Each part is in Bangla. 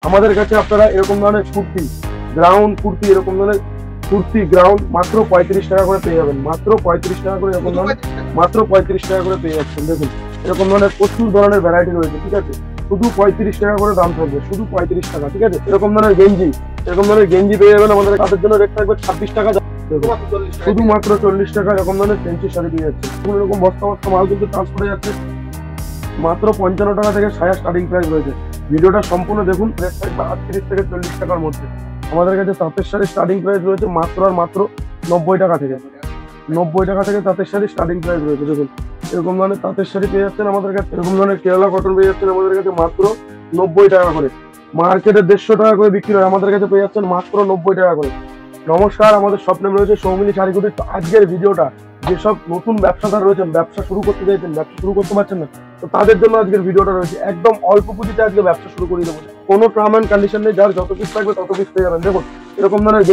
আমাদের কাছে আপনারা এরকম ধরনের কুর্তি গ্রাউন্ড কুর্তি এরকম ধরনের কুর্তি গ্রাউন্ড মাত্র 35 টাকা করে পেয়ে যাবেন, মাত্র 35 টাকা করে এরকম ধরনের মাত্র 35 টাকা করে পেয়ে যাচ্ছেন। দেখুন এরকম ধরনের প্রচুর ধরনের ভ্যারাইটি রয়েছে, ঠিক আছে, শুধু 35 টাকা করে দাম থাকবে, শুধু 35 টাকা, ঠিক আছে। এরকম ধরনের গেঞ্জি পেয়ে যাবেন আমাদের, তাদের জন্য রেট থাকবে 26 টাকা, শুধুমাত্র 40 টাকা এরকম ধরনের ফেন্সি শাড়ি পেয়ে যাচ্ছে। এরকম বস্তা বস্তা মাল কিন্তু ট্রান্সপোর্টে যাচ্ছে, মাত্র 55 টাকা থেকে সায়া স্টার্টিং প্রাইস রয়েছে। ভিডিওটা সম্পূর্ণ দেখুন, রেট থাকবে 38 থেকে 40 টাকার মধ্যে। আমাদের কাছে তাঁতের শাড়ির স্টার্টিং প্রাইস রয়েছে মাত্র আর মাত্র 90 টাকা থেকে, 90 টাকা থেকে তাঁতের শাড়ির স্টার্টিং প্রাইস রয়েছে। দেখুন এরকম ধরনের তাঁতের শাড়ি পেয়ে যাচ্ছেন আমাদের কাছে, এরকম ধরনের কেরালা কটন পেয়ে যাচ্ছেন আমাদের কাছে মাত্র 90 টাকা করে। মার্কেটে 150 টাকা করে বিক্রি হয়, আমাদের কাছে পেয়ে যাচ্ছেন মাত্র 90 টাকা করে। নমস্কার, আমাদের স্বপ্নে রয়েছে সৌমিলি শাড়িগুলি। আজকের ভিডিওটা যেসব নতুন ব্যবসাদার রয়েছেন, ব্যবসা শুরু করতে চাইছেন, ব্যবসা শুরু করতে পারছেন না, তো তাদের জন্য আজকের ভিডিওটা রয়েছে। একদম অল্প পুঁজিতে আজকে ব্যবসা শুরু করে দেবো, কোনো টার্ম অ্যান্ড কন্ডিশন নেই, যার যত পিস থাকবে তত পিস পেয়ে যাবেন। দেখুন এরকম ধরনের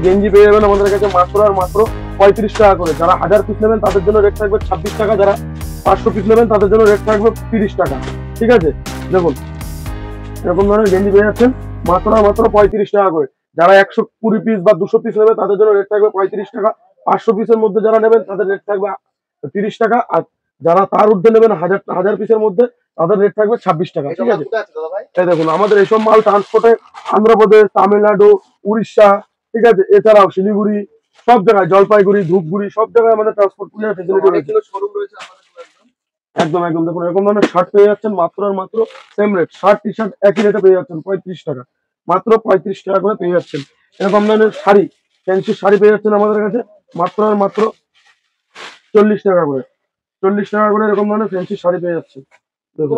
গেঞ্জি পেয়ে যাবেন আমাদের কাছে মাত্র আর মাত্র 35 টাকা করে। যারা 1000 পিস নেবেন তাদের জন্য রেট থাকবে 26 টাকা, যারা 500 পিস নেবেন তাদের জন্য রেট থাকবে 30 টাকা, ঠিক আছে। দেখুন এরকম ধরনের গেঞ্জি পেয়ে যাচ্ছেন মাত্র আর মাত্র 35 টাকা করে। যারা 120 পিস বা 200 পিস নেবে তাদের জন্য রেট থাকবে 35 টাকা। 500 পিসের মধ্যে যারা নেবেন তাদের রেট থাকবে 30 টাকা, আর যারা তার ঊর্ধ্বে নেবেন হাজার পিসের মধ্যে তাদের রেট থাকবে 26 টাকা, ঠিক আছে। এই দেখুন আমাদের এইসব মাল ট্রান্সপোর্টে অন্ধ্রপ্রদেশ, তামিলনাড়ু, উড়িষ্যা, ঠিক আছে, এছাড়াও শিলিগুড়ি, সব জায়গায়, জলপাইগুড়ি, ধূপগুড়ি, সব জায়গায় আমাদের ট্রান্সপোর্ট কুরিয়ার ফেসিলিটি রয়েছে। একদম একদম দেখুন এরকম ধরনের শার্ট পেয়ে যাচ্ছেন মাত্র আর মাত্র same rate, shirt T shirt একই রেটে পেয়ে যাচ্ছেন 35 টাকা, মাত্র 35 টাকা করে পেয়ে যাচ্ছেন। এরকম ধরনের শাড়ি, ফ্যান্সি শাড়ি পেয়ে যাচ্ছেন আমাদের কাছে মাত্র আর মাত্র 40 টাকা করে, 40 টাকা করে এরকম ধরনের ফ্যান্সি শাড়ি পেয়ে যাচ্ছেন। দেখুন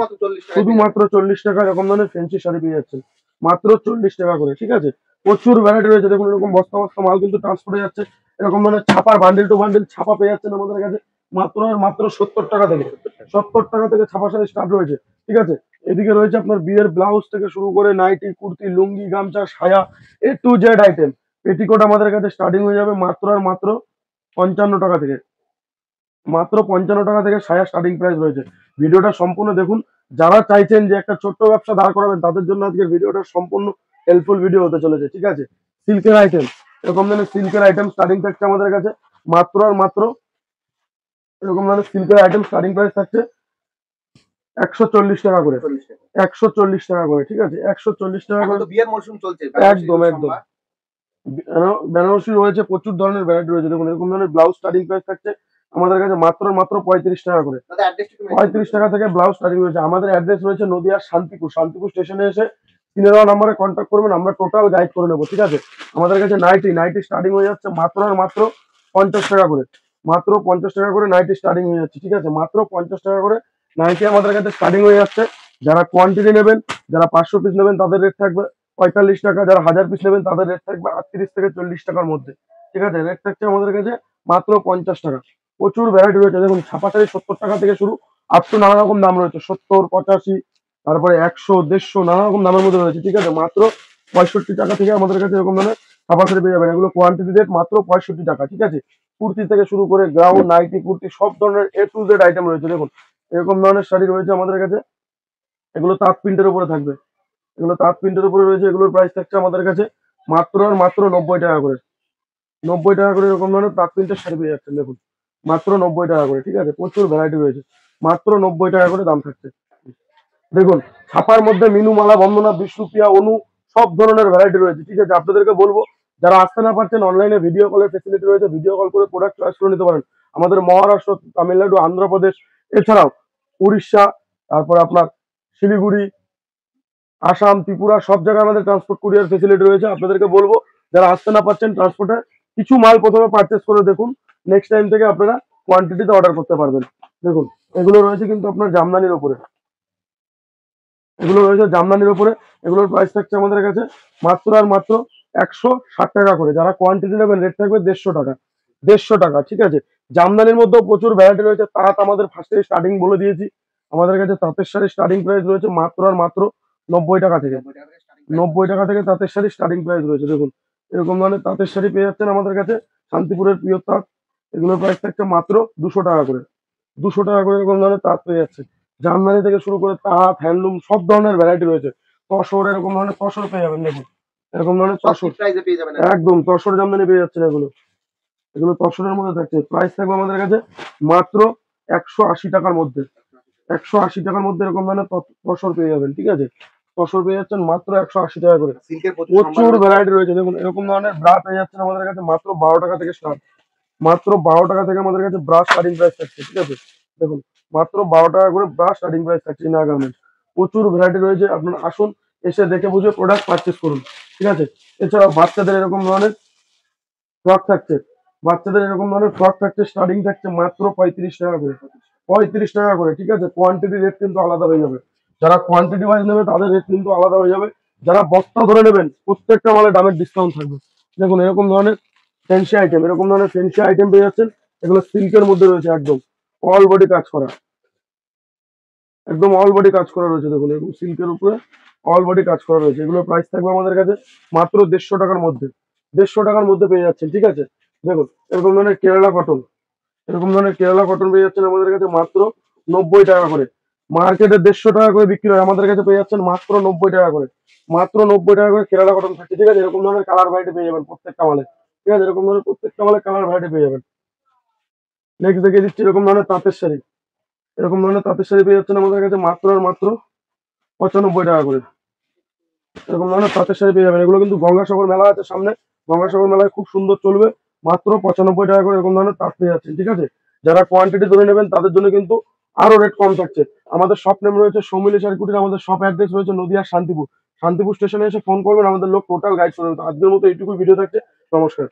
শুধুমাত্র 40 টাকা এরকম ধরনের ফ্যান্সি শাড়ি পেয়ে যাচ্ছেন, মাত্র 40 টাকা করে, ঠিক আছে। প্রচুর ভ্যারাইটি রয়েছে, দেখুন এরকম বস্তা বস্তা মাল কিন্তু ট্রান্সপোর্টে যাচ্ছে। এরকম ধরনের ছাপার বান্ডিল টু বান্ডিল ছাপা পেয়ে যাচ্ছেন আমাদের কাছে মাত্র আর মাত্র 70 টাকা থেকে, 70 টাকা থেকে ছাপা শাড়ি স্টার্ট রয়েছে, ঠিক আছে। এদিকে রয়েছে আপনার বিয়ের ব্লাউজ থেকে শুরু করে নাইটি, কুর্তি, লুঙ্গি, গামছা, সায়া, টু জেড আইটেম। পেটিকোট আমাদের কাছে স্টার্টিং হয়ে যাবে মাত্র আর মাত্র 55 টাকা থেকে, মাত্র 55 টাকা থেকে সায়া স্টার্টিং প্রাইস রয়েছে। ভিডিওটা সম্পূর্ণ দেখুন, যারা চাইছেন যে একটা ছোট্ট ব্যবসা দাঁড় করাবেন তাদের জন্য আজকের ভিডিওটা সম্পূর্ণ হেল্পফুল ভিডিও হতে চলেছে, ঠিক আছে। সিল্কের আইটেম, এরকম ধরনের সিল্কের আইটেম স্টার্টিং থাকছে আমাদের কাছে মাত্র আর মাত্র, এরকম ধরনের সিল্কের আইটেম স্টার্টিং প্রাইস থাকছে 140 টাকা করে, 140 টাকা করে, ঠিক আছে, 140 টাকা করে। বিয়ের মরশুম চলছে, একদম একদম বেনারসি রয়েছে, প্রচুর ধরনের ভ্যারাইটি রয়েছে। দেখুন এরকম ধরনের ব্লাউজ স্টার্টিং প্রাইস থাকছে আমাদের কাছে মাত্র মাত্র 35 টাকা করে, 35 টাকা থেকে ব্লাউজ স্টার্টিং রয়েছে। আমাদের অ্যাড্রেস রয়েছে নদিয়ার শান্তিপুর, শান্তিপুর স্টেশনে এসে 3 নাম্বারে কন্ট্যাক্ট করবেন, আমরা টোটাল গাইড করে নেবো, ঠিক আছে। আমাদের কাছে নাইটি স্টার্টিং হয়ে যাচ্ছে মাত্র আর মাত্র 50 টাকা করে, মাত্র 50 টাকা করে নাইটি স্টার্টিং হয়ে যাচ্ছে, ঠিক আছে, মাত্র 50 টাকা করে নাইটি আমাদের কাছে স্টার্টিং হয়ে যাচ্ছে। যারা কোয়ান্টিটি নেবেন, যারা 500 পিস নেবেন তাদের রেট থাকবে 45 টাকা, যারা 1000 পিস নেবেন তাদের রেট থাকবে 38 থেকে 40 টাকার মধ্যে, ঠিক আছে। রেট থাকছে আমাদের কাছে মাত্র 50 টাকা। প্রচুর ভ্যারাইটি রয়েছে, দেখুন ছাপা শাড়ি 70 টাকা থেকে শুরু, আপ টু নানা রকম দাম রয়েছে, 70, 85, তারপরে 100, 150, নানা রকম দামের মধ্যে রয়েছে, ঠিক আছে। মাত্র 65 টাকা থেকে আমাদের কাছে এরকম ধরনের ছাপা শাড়ি পেয়ে যাবেন। এগুলো কোয়ান্টিটি রেট মাত্র 65 টাকা, ঠিক আছে। কুর্তি থেকে শুরু করে গ্রাউন্ড, নাইটি, কুর্তি, সব ধরনের টু জেড আইটেম রয়েছে। দেখুন এরকম ধরনের শাড়ি রয়েছে আমাদের কাছে, এগুলো তাঁত প্রিন্টের উপরে থাকবে, এগুলো তাঁত প্রিন্টের উপরে রয়েছে। এগুলোর প্রাইস থাকছে আমাদের কাছে মাত্র আর মাত্র 90 টাকা করে, 90 টাকা করে এরকম ধরনের তাঁত প্রিন্টের শাড়ি পেয়ে যাচ্ছেন। দেখুন মাত্র 90 টাকা করে, ঠিক আছে। প্রচুর ভ্যারাইটি রয়েছে, মাত্র 90 টাকা করে দাম থাকছে। দেখুন ছাপার মধ্যে মিনু, মালা, বন্দনা, বিষ্ণুপ্রিয়া, অনু, সব ধরনের ভ্যারাইটি রয়েছে, ঠিক আছে। আপনাদেরকে বলবো যারা আসতে না পারছেন, অনলাইনে ভিডিও কলের ফেসিলিটি রয়েছে, ভিডিও কল করে প্রোডাক্ট চয়েস করে নিতে পারেন। আমাদের মহারাষ্ট্র, তামিলনাড়ু, আন্ধ্রপ্রদেশ, এছাড়াও উড়িষ্যা, তারপর আপনার শিলিগুড়ি, আসাম, ত্রিপুরা, সব জায়গায় আমাদের ট্রান্সপোর্ট কুরিয়ার ফেসিলিটি রয়েছে। আপনাদেরকে বলবো যারা আসতে না পারছেন, ট্রান্সপোর্টে কিছু মাল প্রথমে পারচেস করে দেখুন, নেক্সট টাইম থেকে আপনারা কোয়ান্টিটিতে অর্ডার করতে পারবেন। দেখুন এগুলো রয়েছে কিন্তু আপনার জামদানির উপরে, এগুলো রয়েছে জামদানির উপরে। এগুলোর প্রাইস থাকছে আমাদের কাছে মাত্র আর মাত্র 160 টাকা করে। যারা কোয়ান্টিটি নেবেন রেট থাকবে 150 টাকা, 150 টাকা, ঠিক আছে। জামদানির মধ্যেও প্রচুর ভ্যারাইটি রয়েছে। তাঁত আমাদের ফার্স্টে স্টার্টিং বলে দিয়েছি, আমাদের কাছে তাঁতের শাড়ির স্টার্টিং প্রাইস রয়েছে মাত্র আর মাত্র 90 টাকা থেকে, 90 টাকা থেকে তাঁতের শাড়ি স্টার্টিং প্রাইস রয়েছে। দেখুন এরকম ধরনের তাঁতের শাড়ি পেয়ে যাচ্ছেন আমাদের কাছে, শান্তিপুরের প্রিয় তাঁত। এগুলোর প্রাইস থাকছে মাত্র 200 টাকা করে, 200 টাকা করে এরকম ধরনের তাঁত পেয়ে যাচ্ছে। জামদানি থেকে শুরু করে তাঁত, হ্যান্ডলুম, সব ধরনের ভ্যারাইটি রয়েছে। তসর, এরকম ধরনের তসর পেয়ে যাবেন। দেখুন এরকম ধরনের সব তসর, প্রাইসে পেয়ে যাবেন। একদম তসর জামদানি পেয়ে যাচ্ছেন। এগুলো তসরের মধ্যে থাকছে। প্রাইস থাকবে আমাদের কাছে মাত্র 180 টাকার মধ্যে। 180 টাকার মধ্যে এরকম ধরনের তসর পেয়ে যাবেন। ঠিক আছে, তসর পেয়ে যাচ্ছেন মাত্র 180 টাকা করে। সিল্কের প্রচুর ভ্যারাইটি রয়েছে। দেখুন এরকম ধরনের ব্রা পেয়ে যাচ্ছেন আমাদের কাছে মাত্র 12 টাকা থেকে স্টার্ট। মাত্র 12 টাকা থেকে আমাদের কাছে ব্রা স্টার্টিং প্রাইস থাকছে। ঠিক আছে, দেখুন মাত্র 12 টাকা করে ব্রা স্টার্টিং প্রাইস থাকছে ইনার গার্মেন্টস। প্রচুর ভ্যারাইটি রয়েছে, আপনারা আসুন, এসে দেখে বুঝে প্রোডাক্ট পারচেস করুন। ঠিক আছে, এছাড়াও বাচ্চাদের এরকম ধরনের ফ্রক থাকছে। বাচ্চাদের এরকম ধরনের ফ্রক থাকছে, স্টার্টিং থাকছে মাত্র 35 টাকা করে। 35 টাকা করে। ঠিক আছে, কোয়ান্টিটি রেট কিন্তু আলাদা হয়ে যাবে। যারা কোয়ান্টিটি ওয়াইজ নেবে তাদের রেট কিন্তু আলাদা হয়ে যাবে। যারা বস্তা ধরে নেবেন প্রত্যেকটা মালে দামের ডিসকাউন্ট থাকবে। দেখুন এরকম ধরনের ফ্যান্সি আইটেম, এরকম ধরনের ফ্যান্সি আইটেম পেয়ে যাচ্ছেন। এগুলো সিল্কের মধ্যে রয়েছে, একদম অল বডি কাজ করা, একদম অল বডি কাজ করা রয়েছে। দেখুন এরকম সিল্কের উপরে অল বডি কাজ করা রয়েছে। এগুলো প্রাইস থাকবে আমাদের কাছে মাত্র 150 টাকার মধ্যে। 150 টাকার মধ্যে পেয়ে যাচ্ছেন। ঠিক আছে, দেখুন এরকম ধরনের কেরালা কটন, এরকম ধরনের কেরালা কটন পেয়ে যাচ্ছেন আমাদের কাছে মাত্র 90 টাকা করে। মার্কেটে 150 টাকা করে বিক্রি হয়, আমাদের কাছে পেয়ে যাচ্ছেন মাত্র 90 টাকা করে। মাত্র 90 টাকা করে কেরালা কটন থাকছে। ঠিক আছে, এরকম ধরনের কালার ভ্যারাইটি পেয়ে যাবেন প্রত্যেকটা মালে। ঠিক আছে, এরকম ধরনের প্রত্যেকটা মালে কালার ভ্যারাইটি পেয়ে যাবেন। নেক্সট দেখে দিচ্ছি এরকম ধরনের তাঁতের শাড়ি। এরকম ধরনের তাঁতের শাড়ি পেয়ে যাচ্ছেন আমাদের কাছে মাত্র আর মাত্র 95 টাকা করে। এরকম ধরনের তাঁতের শাড়ি পেয়ে যাবেন। এগুলো কিন্তু গঙ্গাসাগর মেলা আছে সামনে, গঙ্গাসাগর মেলায় খুব সুন্দর চলবে। মাত্র 95 টাকা করে এরকম ধরনের তাঁত পেয়ে যাচ্ছেন। ঠিক আছে, যারা কোয়ান্টিটি ধরে নেবেন তাদের জন্য কিন্তু আরো রেট কম থাকছে। আমাদের শপ নেম রয়েছে সৌমিলি শাড়ি কুটির। আমাদের শপ অ্যাড্রেস রয়েছে নদিয়া শান্তিপুর। শান্তিপুর স্টেশনে এসে ফোন করবেন, আমাদের লোক টোটাল গাইড করে দেবে। আজকের মতো এইটুকু ভিডিও থাকছে। নমস্কার।